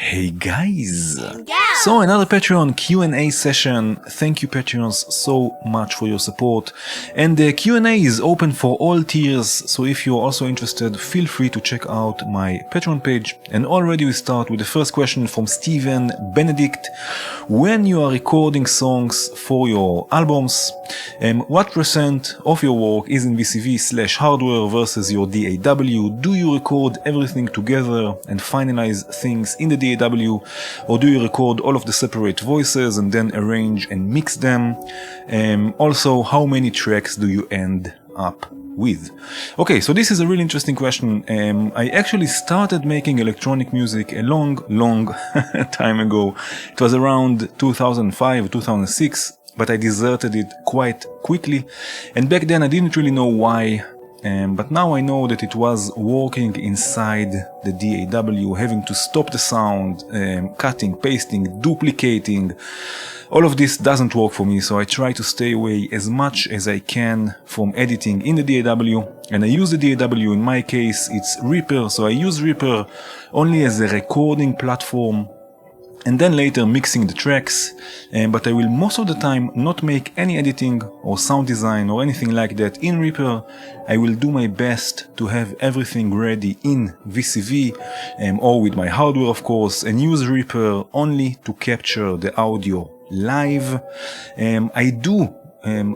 Hey guys! Yeah. So another Patreon Q&A session. Thank you Patreons so much for your support. And the Q&A is open for all tiers, so if you're also interested, feel free to check out my Patreon page. And already we start with the first question from Steven Benedict. When you are recording songs for your albums, what percent of your work is in VCV/hardware versus your DAW? Do you record everything together and finalize things in the DAW, or do you record all of the separate voices and then arrange and mix them? Also, how many tracks do you end up with? Okay, so this is a really interesting question. I actually started making electronic music a long time ago. It was around 2005, 2006, but I deserted it quite quickly. And back then I didn't really know why. But now I know that it was working inside the DAW, having to stop the sound, cutting, pasting, duplicating. All of this doesn't work for me, so I try to stay away as much as I can from editing in the DAW. And I use the DAW, in my case it's Reaper, so I use Reaper only as a recording platform, and then later mixing the tracks, but I will most of the time not make any editing or sound design or anything like that in Reaper. I will do my best to have everything ready in VCV or with my hardware of course, and use Reaper only to capture the audio live. I do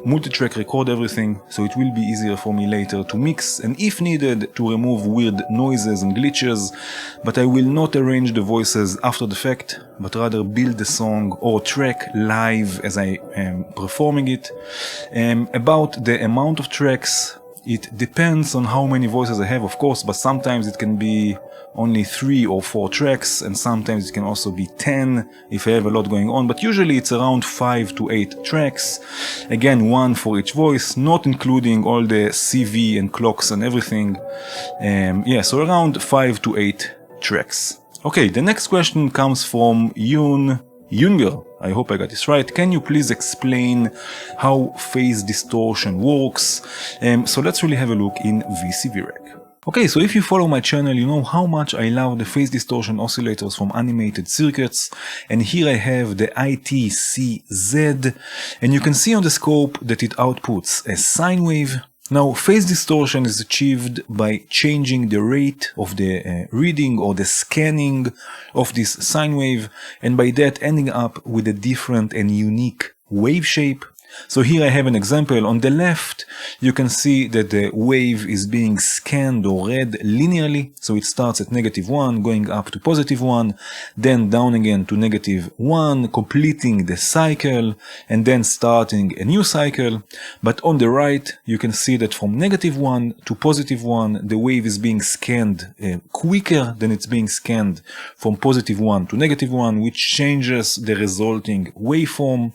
multi-track record everything, so it will be easier for me later to mix and if needed to remove weird noises and glitches, but I will not arrange the voices after the fact, but rather build the song or track live as I am performing it. About the amount of tracks, it depends on how many voices I have of course, but sometimes it can be only 3 or 4 tracks, and sometimes it can also be 10 if I have a lot going on, but usually it's around 5 to 8 tracks. Again, 1 for each voice, not including all the CV and clocks and everything. Yeah, so around 5 to 8 tracks. Okay, the next question comes from Junger. I hope I got this right. Can you please explain how phase distortion works? So let's really have a look in VCV Rack. Okay, so if you follow my channel, you know how much I love the phase distortion oscillators from animated circuits. And here I have the ITCZ, and you can see on the scope that it outputs a sine wave. Now, phase distortion is achieved by changing the rate of the reading or the scanning of this sine wave, and by that ending up with a different and unique wave shape. So here I have an example. On the left, you can see that the wave is being scanned or read linearly. So it starts at -1, going up to +1, then down again to -1, completing the cycle, and then starting a new cycle. But on the right, you can see that from -1 to +1, the wave is being scanned quicker than it's being scanned from +1 to -1, which changes the resulting waveform.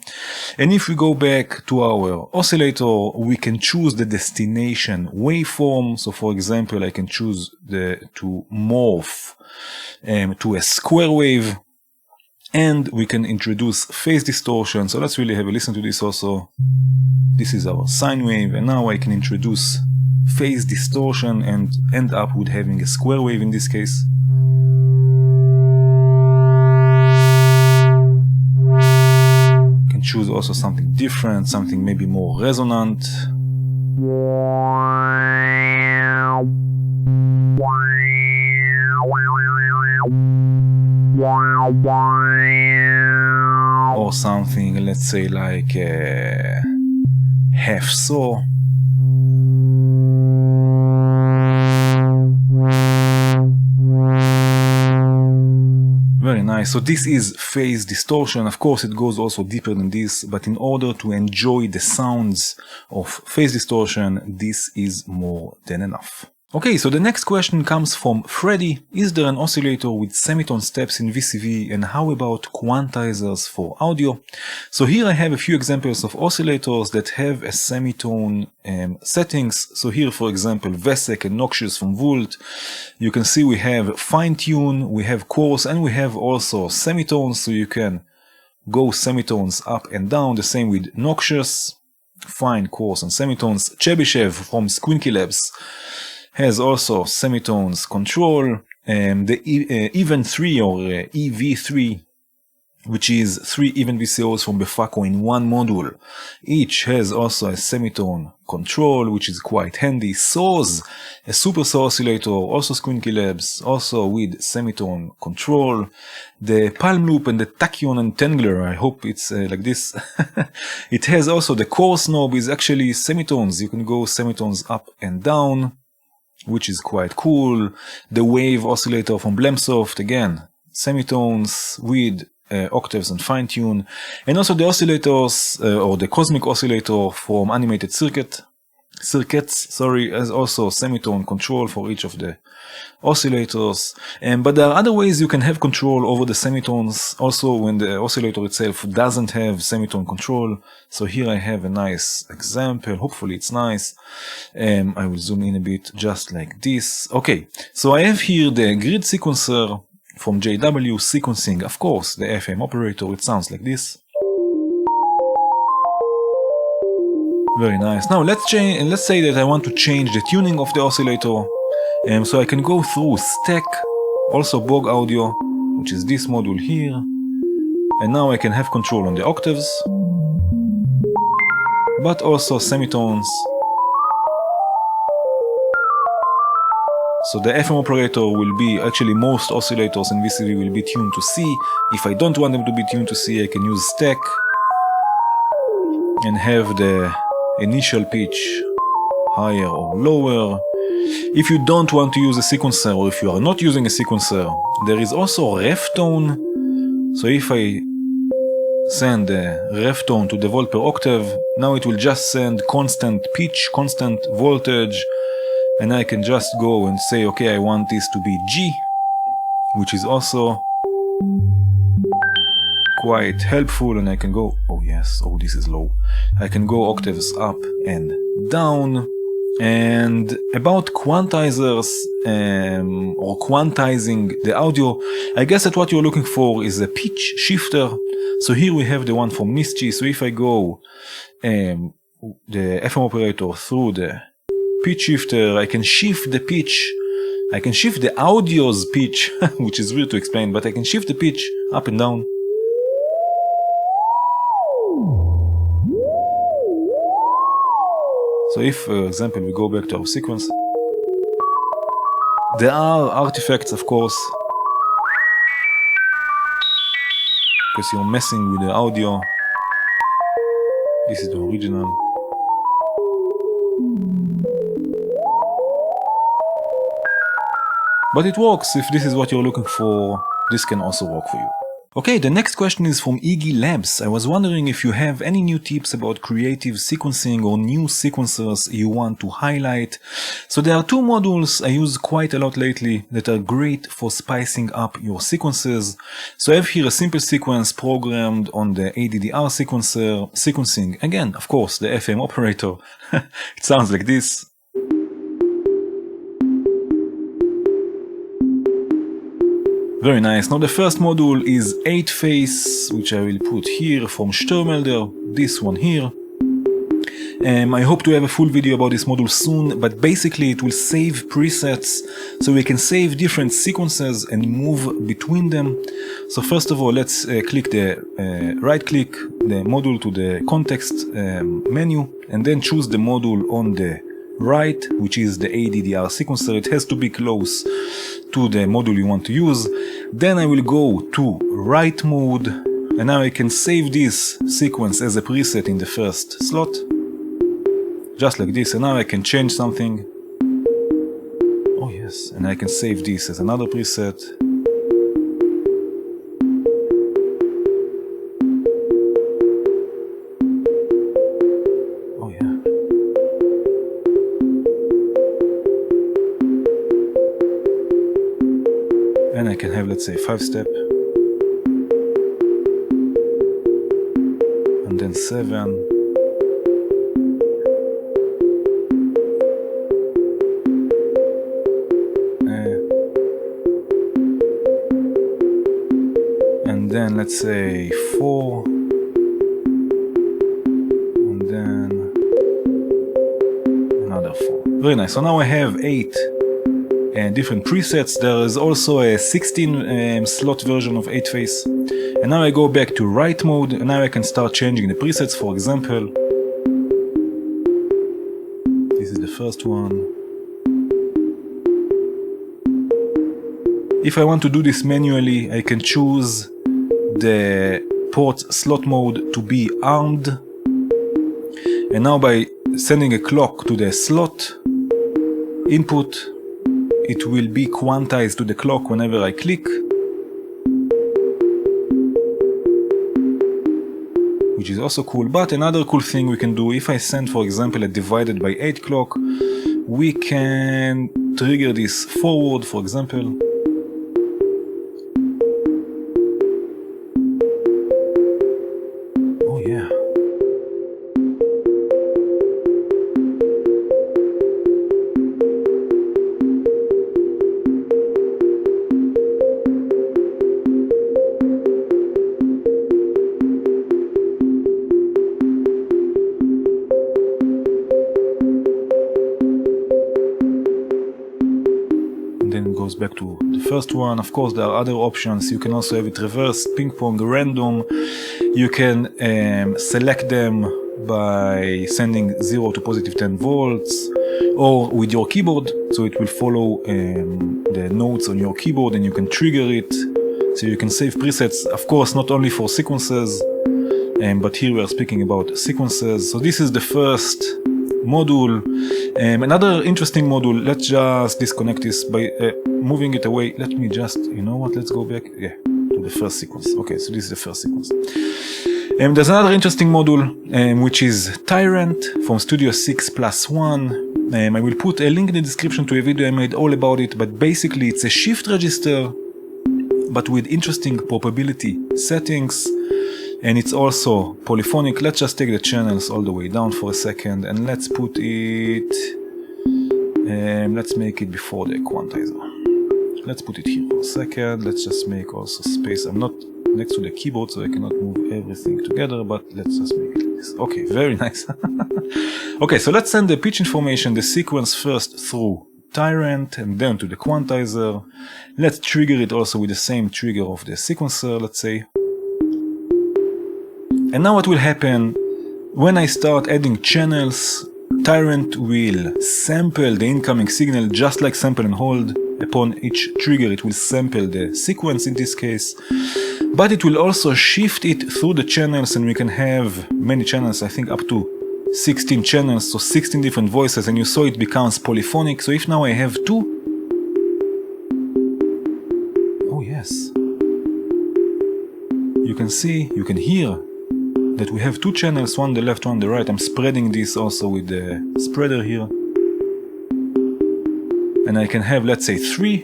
And if we go back to our oscillator, we can choose the destination waveform. So for example, I can choose to morph to a square wave, and we can introduce phase distortion. So let's really have a listen to this also. This is our sine wave, and now I can introduce phase distortion and end up with having a square wave in this case. Choose also something different, something maybe more resonant. Or something, let's say like a half saw. Very nice. So this is phase distortion. Of course, it goes also deeper than this, but in order to enjoy the sounds of phase distortion, this is more than enough. Okay, so the next question comes from Freddy. Is there an oscillator with semitone steps in VCV, and how about quantizers for audio? So here I have a few examples of oscillators that have a semitone settings. So here, for example, Vesek and Noxious from Volt. You can see we have fine tune, we have coarse, and we have also semitones, so you can go semitones up and down. The same with Noxious, fine, coarse, and semitones. Chebyshev from Squinky Labs has also semitones control. the even 3 or EV3, which is 3 even VCOs from Befaco in one module. Each has also a semitone control, which is quite handy. Saws, a super saw oscillator, also Squinky Labs, also with semitone control. The palm loop and the tachyon entangler, I hope it's like this. It has also the coarse knob is actually semitones. You can go semitones up and down, which is quite cool. The wave oscillator from Blemsoft, again, semitones with octaves and fine tune, and also the oscillators or the cosmic oscillator from animated circuits, has also semitone control for each of the oscillators. But there are other ways you can have control over the semitones also when the oscillator itself doesn't have semitone control. So here I have a nice example. Hopefully it's nice. I will zoom in a bit, just like this. Okay, so I have here the grid sequencer from JW sequencing, of course, the FM operator. It sounds like this. Very nice. Now let's say that I want to change the tuning of the oscillator. So I can go through stack, also Bog Audio, which is this module here. And now I can have control on the octaves, but also semitones. So the FM operator will be, actually most oscillators in VCV will be tuned to C. If I don't want them to be tuned to C, I can use stack and have the initial pitch higher or lower. If you don't want to use a sequencer, or if you are not using a sequencer, there is also ref tone. So if I send the ref tone to the volt per octave, now it will just send constant pitch, constant voltage, and I can just go and say, okay, I want this to be G, which is also quite helpful. And I can go, oh yes, oh this is low. I can go octaves up and down. And about quantizers or quantizing the audio, I guess that what you're looking for is a pitch shifter. So here we have the one from Nischi. So if I go the FM operator through the pitch shifter, I can shift the pitch. I can shift the audio's pitch, which is weird to explain, but I can shift the pitch up and down. So if, for example, we go back to our sequence, there are artifacts, of course, because you're messing with the audio. This is the original. But it works. If this is what you're looking for, this can also work for you. Okay, the next question is from Iggy Labs. I was wondering if you have any new tips about creative sequencing or new sequencers you want to highlight. So there are two modules I use quite a lot lately that are great for spicing up your sequences. So I have here a simple sequence programmed on the ADDR sequencer, sequencing, again, of course, the FM operator. It sounds like this. Very nice. Now the first module is 8-phase, which I will put here from Störmelder, this one here. I hope to have a full video about this module soon, but basically it will save presets, so we can save different sequences and move between them. So first of all, let's click the right-click the module to the context menu, and then choose the module on the right, which is the ADDR sequencer. It has to be close to the module you want to use. Then I will go to write mode, and now I can save this sequence as a preset in the first slot, just like this. And now I can change something. Oh yes, and I can save this as another preset. And I can have, let's say, 5-step, and then 7, and then let's say 4, and then another 4. Very nice. So now I have 8 different presets. There is also a 16 slot version of 8-phase. And now I go back to write mode, and now I can start changing the presets. For example, this is the first one. If I want to do this manually, I can choose the port slot mode to be armed. And now by sending a clock to the slot input, it will be quantized to the clock whenever I click. Which is also cool. But another cool thing we can do, if I send, for example, a divided by 8 clock, we can trigger this forward, for example. Oh yeah. Back to the first one. Of course, there are other options. You can also have it reversed, ping pong, random. You can select them by sending 0 to positive 10 volts, or with your keyboard, so it will follow the notes on your keyboard and you can trigger it. So you can save presets, of course, not only for sequences, but here we are speaking about sequences. So this is the first module. Another interesting module, let's just disconnect this by moving it away. Let me just, you know what, let's go back, yeah, to the first sequence. Okay, so this is the first sequence. There's another interesting module, which is Tyrant from Studio 6+1. I will put a link in the description to a video I made all about it, but basically it's a shift register, but with interesting probability settings. And it's also polyphonic. Let's just take the channels all the way down for a second and let's put it, let's make it before the quantizer. Let's put it here for a second. Let's just make also space. I'm not next to the keyboard, so I cannot move everything together, but let's just make it like this. Okay, very nice. Okay, so let's send the pitch information, the sequence first through Tyrant and then to the quantizer. Let's trigger it also with the same trigger of the sequencer, let's say. And now what will happen when I start adding channels? Tyrant will sample the incoming signal just like sample and hold. Upon each trigger it will sample the sequence in this case, but it will also shift it through the channels, and we can have many channels, I think up to 16 channels, so 16 different voices, and you saw it becomes polyphonic. So if now I have 2, oh yes, you can see, you can hear that we have 2 channels, one the left, one the right. I'm spreading this also with the spreader here. And I can have, let's say, 3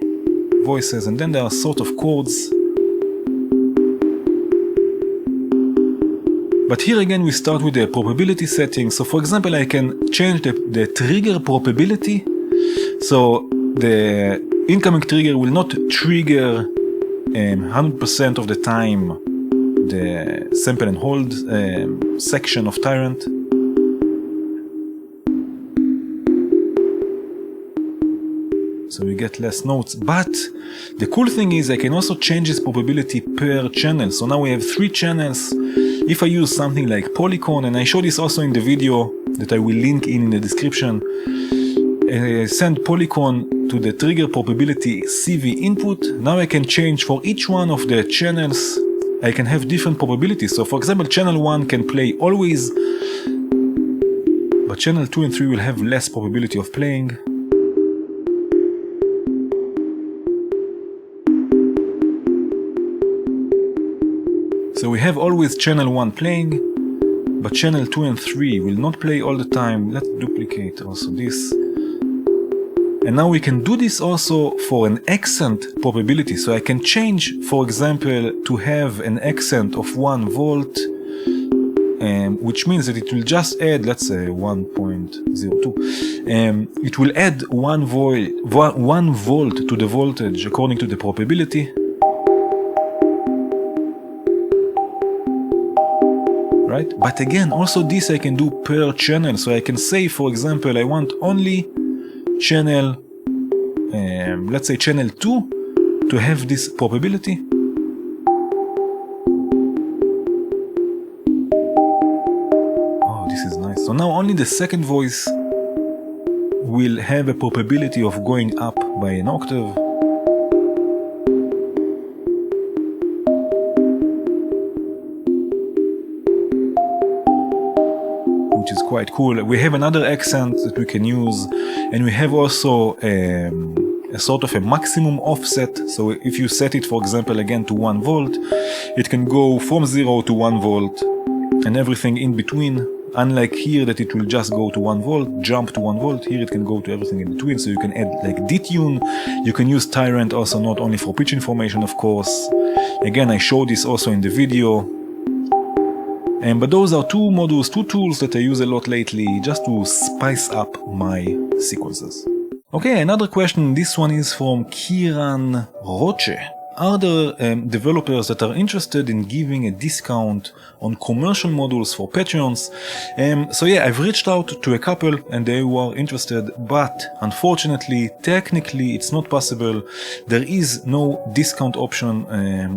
voices, and then there are sort of chords. But here again we start with the probability setting. So for example, I can change the trigger probability. So the incoming trigger will not trigger 100% of the time the sample and hold section of Tyrant. So we get less notes, but the cool thing is I can also change this probability per channel. So now we have 3 channels. If I use something like Polycon, and I show this also in the video that I will link in the description, send Polycon to the trigger probability CV input. Now I can change for each one of the channels. I can have different probabilities. So for example, channel 1 can play always, but channel 2 and 3 will have less probability of playing. So we have always channel 1 playing, but channel 2 and 3 will not play all the time. Let's duplicate also this. And now we can do this also for an accent probability. So I can change, for example, to have an accent of 1 volt, which means that it will just add, let's say 1.02. It will add 1 volt to the voltage according to the probability. Right? But again, also this I can do per channel. So I can say, for example, I want only channel let's say channel 2 to have this probability. Oh, this is nice. So now only the second voice will have a probability of going up by an octave. Which is quite cool. We have another accent that we can use, and we have also a sort of a maximum offset. So if you set it, for example, again to 1 volt, it can go from 0 to 1 volt and everything in between. Unlike here that it will just go to 1 volt, jump to 1 volt, here it can go to everything in between. So you can add like detune, you can use Tyrant also, not only for pitch information of course. Again, I showed this also in the video. But those are two modules, two tools that I use a lot lately just to spice up my sequences. Okay, another question, this one is from Kiran Roche. Are there developers that are interested in giving a discount on commercial modules for Patreons? So yeah, I've reached out to a couple and they were interested, but unfortunately, technically it's not possible. There is no discount option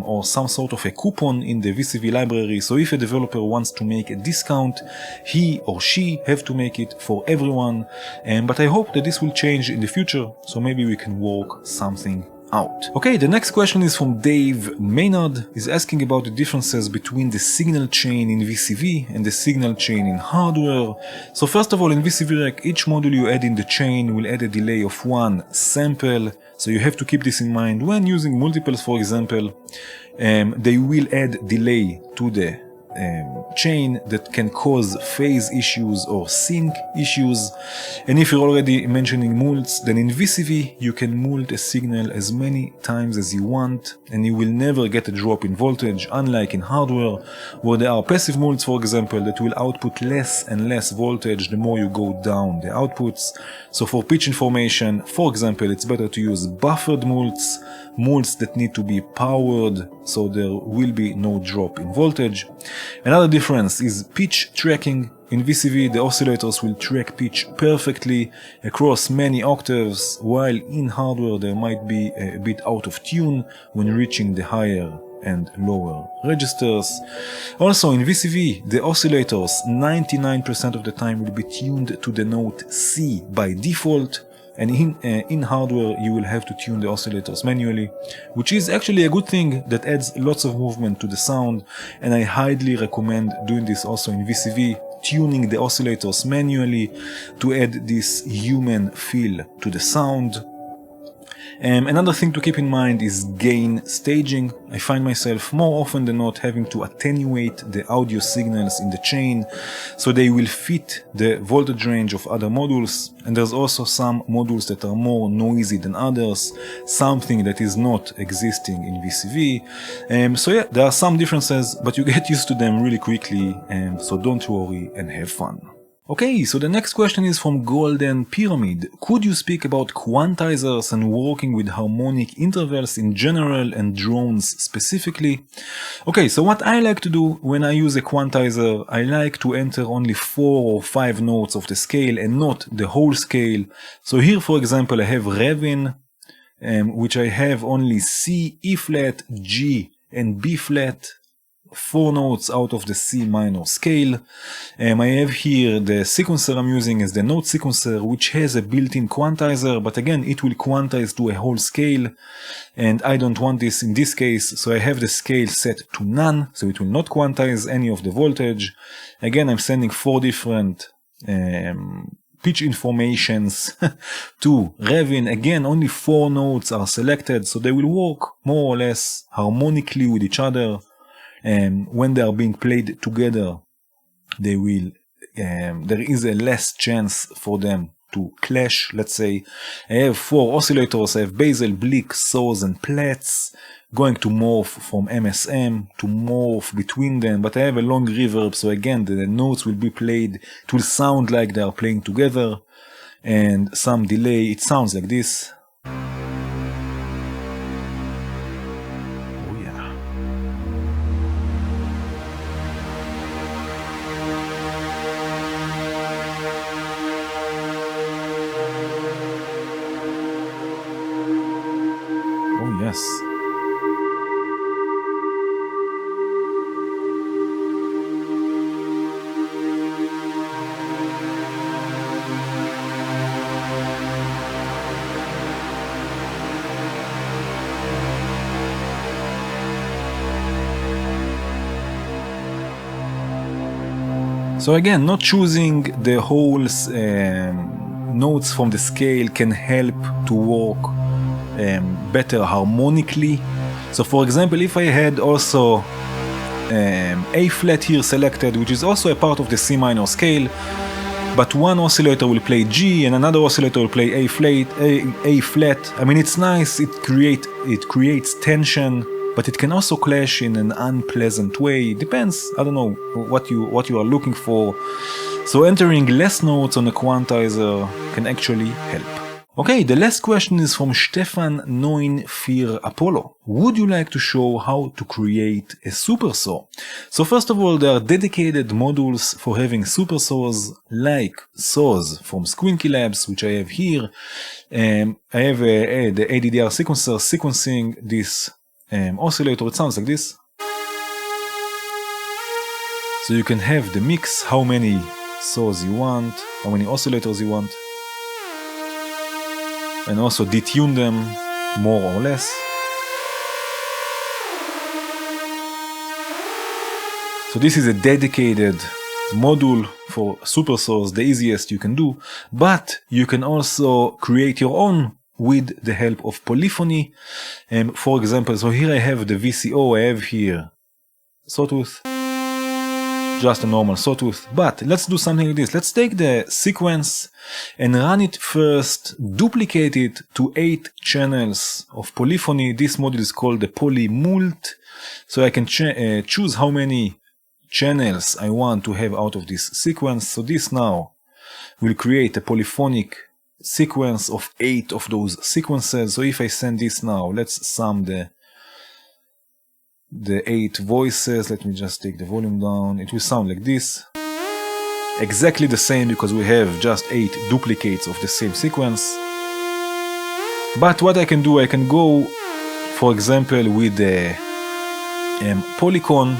or some sort of a coupon in the VCV library. So if a developer wants to make a discount, he or she have to make it for everyone. But I hope that this will change in the future, so maybe we can work something out. Okay, the next question is from Dave Maynard. He's asking about the differences between the signal chain in VCV and the signal chain in hardware. So first of all, in VCV Rack, each module you add in the chain will add a delay of 1 sample. So you have to keep this in mind when using multiples, for example. They will add delay to the chain that can cause phase issues or sync issues. And if you're already mentioning mults, then in VCV you can mult a signal as many times as you want and you will never get a drop in voltage, unlike in hardware where there are passive mults, for example, that will output less and less voltage the more you go down the outputs. So for pitch information, for example, it's better to use buffered mults, mults that need to be powered so there will be no drop in voltage. Another difference is pitch tracking. In VCV, the oscillators will track pitch perfectly across many octaves, while in hardware there might be a bit out of tune when reaching the higher and lower registers. Also in VCV, the oscillators 99% of the time will be tuned to the note C by default, and in hardware you will have to tune the oscillators manually, which is actually a good thing that adds lots of movement to the sound, and I highly recommend doing this also in VCV, tuning the oscillators manually to add this human feel to the sound. Another thing to keep in mind is gain staging. I find myself more often than not having to attenuate the audio signals in the chain so they will fit the voltage range of other modules, and there's also some modules that are more noisy than others, something that is not existing in VCV. So yeah, there are some differences, but you get used to them really quickly, so don't worry and have fun. Okay, so the next question is from Golden Pyramid. Could you speak about quantizers and working with harmonic intervals in general and drones specifically? Okay, so what I like to do when I use a quantizer, I like to enter only 4 or 5 notes of the scale and not the whole scale. So here, for example, I have Revin, which I have only C, E flat, G, and B flat. 4 notes out of the C minor scale. I have here the sequencer I'm using as the note sequencer, which has a built-in quantizer, but again it will quantize to a whole scale, and I don't want this in this case, so I have the scale set to none, so it will not quantize any of the voltage. Again, I'm sending 4 different pitch informations to Revin. Again, only 4 notes are selected, so they will work more or less harmonically with each other. When they are being played together, they will there is a less chance for them to clash. Let's say I have 4 oscillators, I have basal, blick, saws and plaits, going to morph from MSM to morph between them, but I have a long reverb, so again the notes will be played, it will sound like they are playing together, and some delay, it sounds like this. So again, not choosing the whole notes from the scale can help to work better harmonically. So for example, if I had also A flat here selected, which is also a part of the C minor scale, but one oscillator will play G and another oscillator will play A flat. I mean, it's nice, it creates tension, but it can also clash in an unpleasant way. Depends, I don't know what you are looking for. So entering less notes on a quantizer can actually help. Okay, the last question is from Stefan 94 Apollo. Would you like to show how to create a supersaw? So first of all, there are dedicated modules for having supersaws, like saws from Squinky Labs, which I have here. I have the ADDR sequencer sequencing this oscillator. It sounds like this. So you can have the mix, how many saws you want, how many oscillators you want, and also detune them more or less. So this is a dedicated module for supersaws, the easiest you can do, but you can also create your own with the help of polyphony. For example, so here I have the VCO, I have here sawtooth, just a normal sawtooth, but let's do something like this. Let's take the sequence and run it first, duplicate it to 8 channels of polyphony. This module is called the polymult, so I can choose how many channels I want to have out of this sequence. So this now will create a polyphonic sequence of 8 of those sequences. So if I send this now, let's sum the 8 voices. Let me just take the volume down. It will sound like this. Exactly the same, because we have just 8 duplicates of the same sequence. But what I can do, I can go, for example, with the Polycon,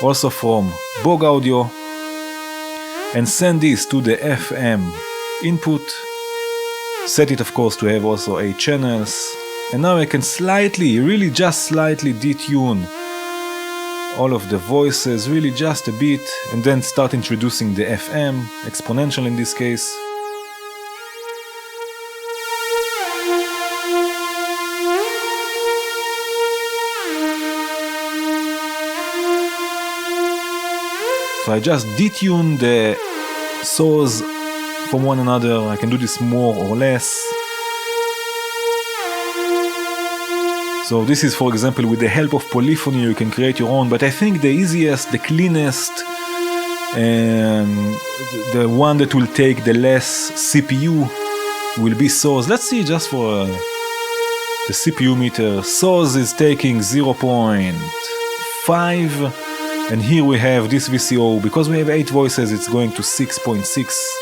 also from Bog Audio, and send this to the FM input. Set it, of course, to have also 8 channels. And now I can slightly, really just slightly detune all of the voices, really just a bit, and then start introducing the FM, exponential in this case. So I just detune the saws from one another. I can do this more or less. So this is, for example, with the help of polyphony, you can create your own, but I think the easiest, the cleanest, the one that will take the less CPU will be saws. Let's see just for the CPU meter. Saws is taking 0.5, and here we have this VCO. Because we have 8 voices, it's going to 6.6.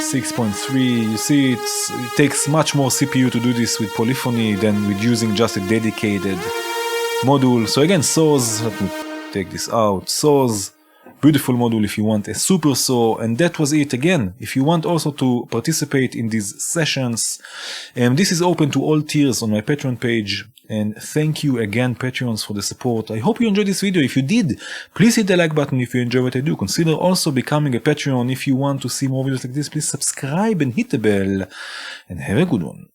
6.3. You see, it takes much more CPU to do this with polyphony than with using just a dedicated module. So again, saws, let me take this out. Saws, beautiful module if you want a super saw, and that was it. Again, if you want also to participate in these sessions, this is open to all tiers on my Patreon page. And thank you again, Patreons, for the support. I hope you enjoyed this video. If you did, please hit the like button if you enjoy what I do. Consider also becoming a Patreon. If you want to see more videos like this, please subscribe and hit the bell. And have a good one.